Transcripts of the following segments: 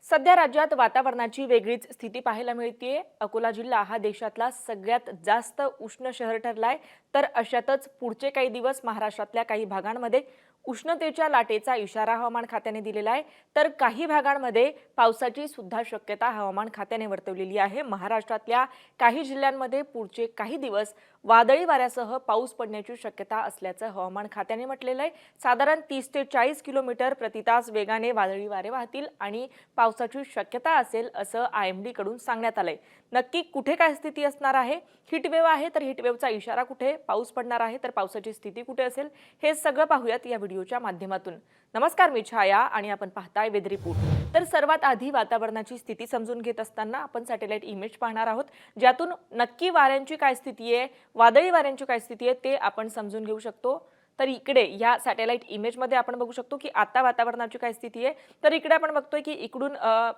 सध्या राज्यात वातावरणाची वेगळीच स्थिती पाहायला मिळतेय। अकोला जिल्हा हा देशातला सगळ्यात जास्त उष्ण शहर ठरलाय। तर अशातच पुढचे काही दिवस महाराष्ट्रातल्या काही भागांमध्ये उष्णतेच्या लाटेचा इशारा हवामान खात्याने दिलेला आहे। तर काही भागांमध्ये पावसाची सुद्धा शक्यता हवामान खात्याने वर्तवलेली आहे। महाराष्ट्रातल्या काही जिल्ह्यांमध्ये पुढचे काही दिवस वादळी वाऱ्यासह पाऊस पडण्याची शक्यता असल्याचं हवामान खात्याने म्हटलेलं आहे। साधारण 30 ते 40 किलोमीटर प्रति तास वेगाने वादळी वारे वाहतील आणि पावसाची शक्यता असेल असं IMD कडून सांगण्यात आलंय। नक्की कुठे काय स्थिती असणार आहे? हीटवेव्ह आहे तर हीटवेव्हचा इशारा कुठे, पाऊस पडणार आहे तर पावसाची स्थिती कुठे असेल, हे सगळं पाहूयात या व्हिडिओच्या माध्यमातून। नमस्कार, मी छाया आणि आपण पाहताय वेदर रिपोर्ट। तर सर्वात आधी वातावरणाची स्थिती समजून घेत असताना आपण सॅटेलाइट इमेज पाहणार आहोत, ज्यातून नक्की वाऱ्यांची काय स्थिती आहे, वादळी वाऱ्यांची काय स्थिती आहे ते आपण समजून घेऊ शकतो। तर इकडे या सॅटेलाइट इमेजमध्ये आपण बघू शकतो की आता वातावरणाची काय स्थिती आहे। तर इकडे आपण बघतोय की इकडून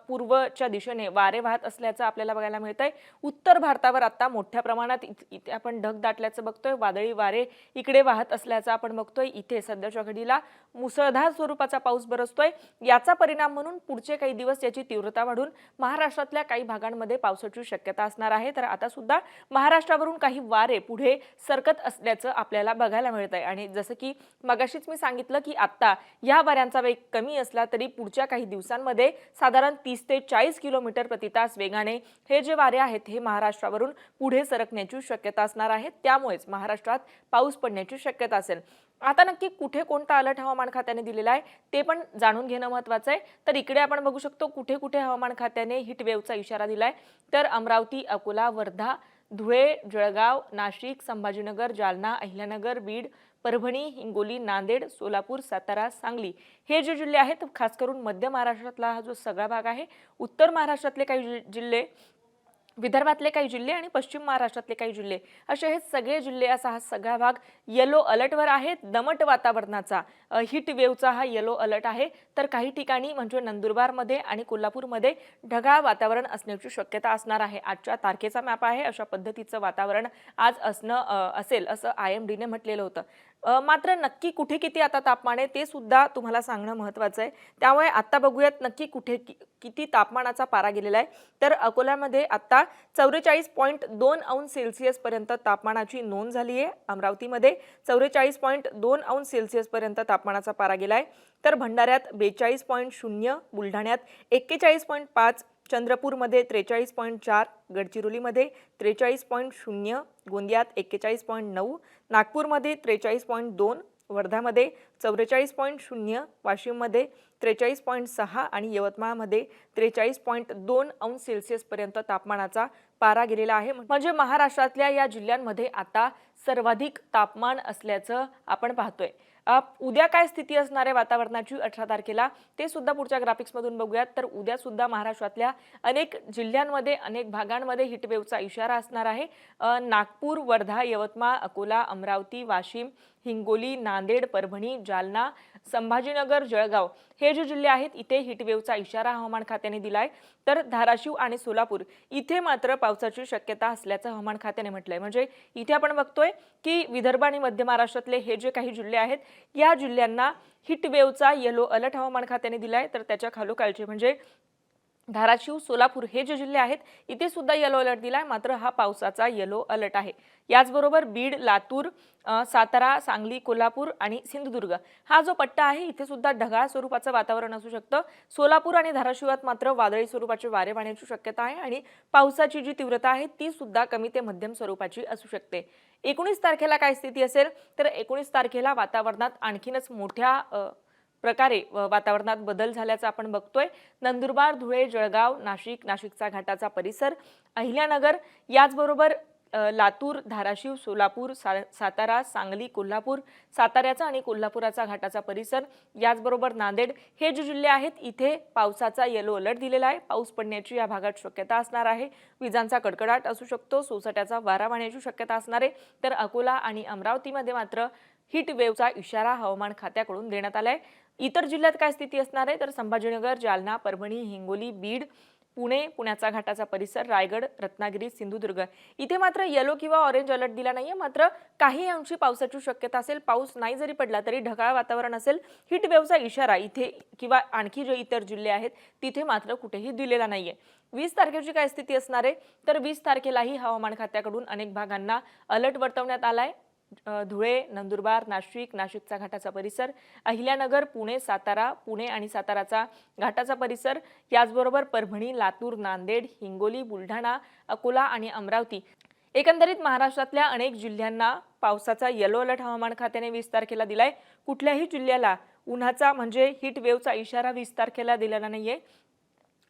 पूर्वच्या दिशेने वारे वाहत असल्याचं आपल्याला बघायला मिळतंय। उत्तर भारतावर आता मोठ्या प्रमाणात इथे आपण ढग दाटल्याचं बघतोय, वादळी वारे इकडे वाहत असल्याचं आपण बघतोय। इथे सध्याच्या घडीला मुसळधार स्वरूपाचा पाऊस बरसतोय। याचा परिणाम म्हणून पुढचे काही दिवस याची तीव्रता वाढून महाराष्ट्रातल्या काही भागांमध्ये पावसाची शक्यता असणार आहे। तर आता सुद्धा महाराष्ट्रावरून काही वारे पुढे सरकत असल्याचं आपल्याला बघायला मिळतंय आणि जसं की मगाशीच मी सांगितलं की आता या वाऱ्यांचा वेग कमी असला तरी पुढच्या काही दिवसांमध्ये साधारण 30 ते 40 किलोमीटर प्रति तास वेगाने हे जे वारे आहेत हे महाराष्ट्रावरून पुढे सरकण्याची शक्यता असणार आहे। त्यामुळेच महाराष्ट्रात पाऊस पडण्याची शक्यता असेल। आता नक्की कुठे कोणता अलर्ट हवामान खात्याने दिलेला आहे ते पण जाणून घेणं महत्त्वाचं आहे। तर इकडे आपण बघू शकतो कुठे कुठे हवामान खात्याने हीटवेव्हचा इशारा दिलाय। तर अमरावती, अकोला, वर्धा, धुळे, जळगाव, नाशिक, संभाजीनगर, जालना, अहिल्यानगर, बीड, परभणी, हिंगोली, नांदेड, सोलापूर, सातारा, सांगली हे जे जिल्हे आहेत, खास करून मध्य महाराष्ट्रातला हा जो सगळा भाग आहे, उत्तर महाराष्ट्रातले काही जिल्हे, विदर्भातले काही जिल्हे आणि पश्चिम महाराष्ट्रातले काही जिल्हे, असे हे सगळे जिल्हे असा हा सगळा भाग येलो अलर्टवर आहे। दमट वातावरणाचा हीट वेव्हचा हा येलो अलर्ट आहे। तर काही ठिकाणी म्हणजे नंदुरबारमध्ये आणि कोल्हापूरमध्ये ढगाळ वातावरण असण्याची शक्यता असणार आहे। आजच्या तारखेचा मॅप आहे, अशा पद्धतीचं वातावरण आज असेल असं IMD ने म्हटलेलं होतं। मात्र नक्की कुठे किती आता तापमान आहे ते सुद्धा तुम्हाला सांगणं महत्त्वाचं आहे। त्यामुळे आता बघूयात नक्की कुठे किती तापमानाचा पारा गेलेला आहे। तर अकोल्यामध्ये आता 44.2 अंश सेल्सिअस पर्यंत तापमानाची नोंद झाली आहे। अमरावतीमध्ये 44.2 अंश सेल्सिअस पर्यंत तापमानाचा पारा गेलाय। तर भंडाऱ्यात 42.0, बुलढाण्यात 41.5, चंद्रपूरमध्ये 43.4, गडचिरोलीमध्ये 43.0, गोंदियात 41.9, नागपूरमध्ये 43.2, वर्धामध्ये 44.0, वाशिममध्ये 43.6 आणि यवतमाळमध्ये 43.2 अंश सेल्सिअस पर्यंत तापमानाचा पारा गेलेला आहे। म्हणजे महाराष्ट्रातल्या या जिल्ह्यांमध्ये आता सर्वाधिक तापमान असल्याचं आपण पाहतोय। उद्या काय स्थिती असणार आहे वातावरणाची 18 तारखेला ते सुद्धा पुढच्या ग्राफिक्समधून बघूयात। तर उद्या सुद्धा महाराष्ट्रातल्या अनेक जिल्ह्यांमध्ये, अनेक भागांमध्ये हीटवेव्हचा इशारा असणार आहे। नागपूर, वर्धा, यवतमाळ, अकोला, अमरावती, वाशिम, हिंगोली, नांदेड, परभणी, जालना, संभाजीनगर, जळगाव हे जे जिल्हे आहेत इथे हीटवेव्हचा इशारा हवामान खात्याने दिलाय। तर धाराशिव आणि सोलापूर इथे मात्र पावसाची शक्यता असल्याचं हवामान खात्याने म्हटलंय। म्हणजे इथे आपण बघतोय की विदर्भ आणि मध्य महाराष्ट्रातले हे जे काही जिल्हे आहेत या जिल्ह्यांना हीटवेव्हचा येलो अलर्ट हवामान खात्याने दिलाय। तर त्याच्या खालोखालचे म्हणजे धाराशिव, सोलापूर हे जे जिल्हे आहेत इथे सुद्धा येलो अलर्ट दिलाय, मात्र हा पावसाचा येलो अलर्ट आहे। याचबरोबर बीड, लातूर, सातारा, सांगली, कोल्हापूर आणि सिंधुदुर्ग हा जो पट्टा आहे इथे सुद्धा ढगाळ स्वरूपाचं वातावरण असू शकतं। सोलापूर आणि धाराशिवात मात्र वादळी स्वरूपाचे वारे वाहण्याची शक्यता आहे आणि पावसाची जी तीव्रता आहे ती सुद्धा कमी ते मध्यम स्वरूपाची असू शकते। 19 तारखेला काय स्थिती असेल तर 19 तारखेला वातावरणात आणखीनच मोठ्या प्रकारे वातावरणात बदल झाल्याचं आपण बघतोय। नंदुरबार, धुळे, जळगाव, नाशिक, नाशिकचा घाटाचा परिसर, अहिल्यानगर, याचबरोबर लातूर, धाराशिव, सोलापूर, सातारा, सांगली, कोल्हापूर, साताऱ्याचा आणि कोल्हापुराचा घाटाचा परिसर, याचबरोबर नांदेड हे जे जिल्हे आहेत इथे पावसाचा येलो अलर्ट दिलेला आहे। पाऊस पडण्याची या भागात शक्यता असणार आहे। विजांचा कडकडाट असू शकतो, सोसाट्याचा वारा वाहण्याची शक्यता असणार आहे। तर अकोला आणि अमरावतीमध्ये मात्र हीट वेव्हचा इशारा हवामान खात्याकडून देण्यात आलाय। इतर जिल्ह्यात काय स्थिती असणार आहे तर संभाजीनगर, जालना, परभणी, हिंगोली, बीड, पुणे, पुण्याचा घाटाचा परिसर, रायगड, रत्नागिरी, सिंधुदुर्ग इथे मात्र येलो किंवा ऑरेंज अलर्ट दिला नाहीये. मात्र काही अंशी पावसाची शक्यता असेल. पाऊस नाही जरी पडला तरी ढगाळ वातावरण असेल. हीट वेव्हचा इशारा इथे किंवा आणखी जे इतर जिल्हे आहेत तिथे मात्र कुठेही दिलेला नाहीये. 20 तारखेची काय स्थिती असणार आहे तर 20 तारखेलाही हवामान खात्याकडून अनेक भागांना अलर्ट वर्तवण्यात आलाय. धुळे, नंदुरबार, नाशिक, नाशिकचा घाटाचा परिसर, अहिल्यानगर, पुणे, सातारा, पुणे आणि साताराचा घाटाचा परिसर, याचबरोबर परभणी, लातूर, नांदेड, हिंगोली, बुलढाणा, अकोला आणि अमरावती एकंदरीत महाराष्ट्रातल्या अनेक जिल्ह्यांना पावसाचा येलो अलर्ट हवामान खात्याने 20 तारखेला दिलाय. कुठल्याही जिल्ह्याला उन्हाचा म्हणजे हीट वेव्हचा इशारा 20 तारखेला दिलेला नाहीये.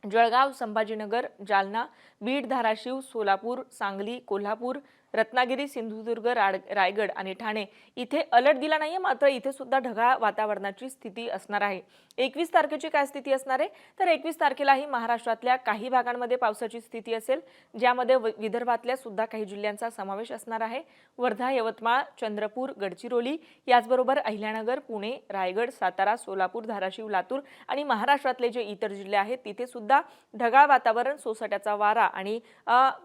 जळगाव, संभाजीनगर, जालना, बीड, धाराशिव, सोलापूर, सांगली, कोल्हापूर, रत्नागिरी, सिंधुदुर्ग, रायगड आणि ठाणे इथे अलर्ट दिला नाहीये. मात्र इथे सुद्धा ढगाळ वातावरणाची स्थिती असणार आहे. 21 तारखेची काय स्थिती असणार आहे तर 21 तारखेलाही महाराष्ट्रातल्या काही भागांमध्ये पावसाची स्थिती असेल, ज्यामध्ये विदर्भातल्या सुद्धा काही जिल्ह्यांचा समावेश असणार आहे. वर्धा, यवतमाळ, चंद्रपूर, गडचिरोली याचबरोबर अहिल्यानगर, पुणे, रायगड, सातारा, सोलापूर, धाराशिव, लातूर आणि महाराष्ट्रातले जे इतर जिल्हे आहेत तिथे सुद्धा ढगाळ वातावरण, सोसाट्याचा वारा आणि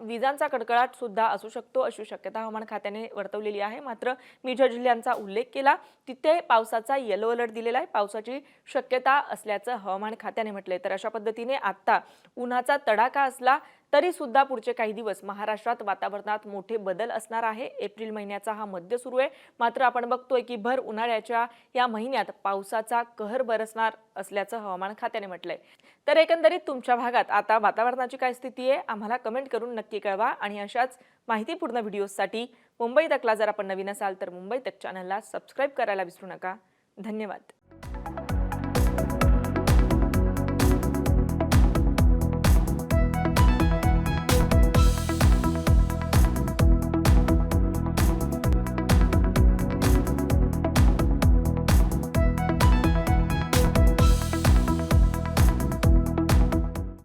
विजांचा कडकडाट सुद्धा असू शकतो अशी शक्यता हवामान खात्याने वर्तवलेली आहे. मात्र मी ज्या जिल्ह्यांचा उल्लेख केला तिथे पावसाचा येलो अलर्ट दिलेला आहे. पावसाची शक्यता असल्याचं हवामान खात्याने म्हटलंय. तर अशा पद्धतीने आता उन्हाचा तडाखा असला तरी सुद्धा पुढचे काही दिवस महाराष्ट्रात वातावरणात मोठे बदल असणार आहे. एप्रिल महिन्याचा हा मध्य सुरू आहे. मात्र आपण बघतोय की भर उन्हाळ्याच्या या महिन्यात पावसाचा कहर बरसणार असल्याचं हवामान खात्याने म्हटलंय. तर एकंदरीत तुमच्या भागात आता वातावरणाची काय स्थिती आहे आम्हाला कमेंट करून नक्की कळवा. आणि अशाच माहितीपूर्ण व्हिडिओसाठी मुंबई तकला जर आपण नवीन असाल तर मुंबई तक चॅनलला सबस्क्राईब करायला विसरू नका. धन्यवाद.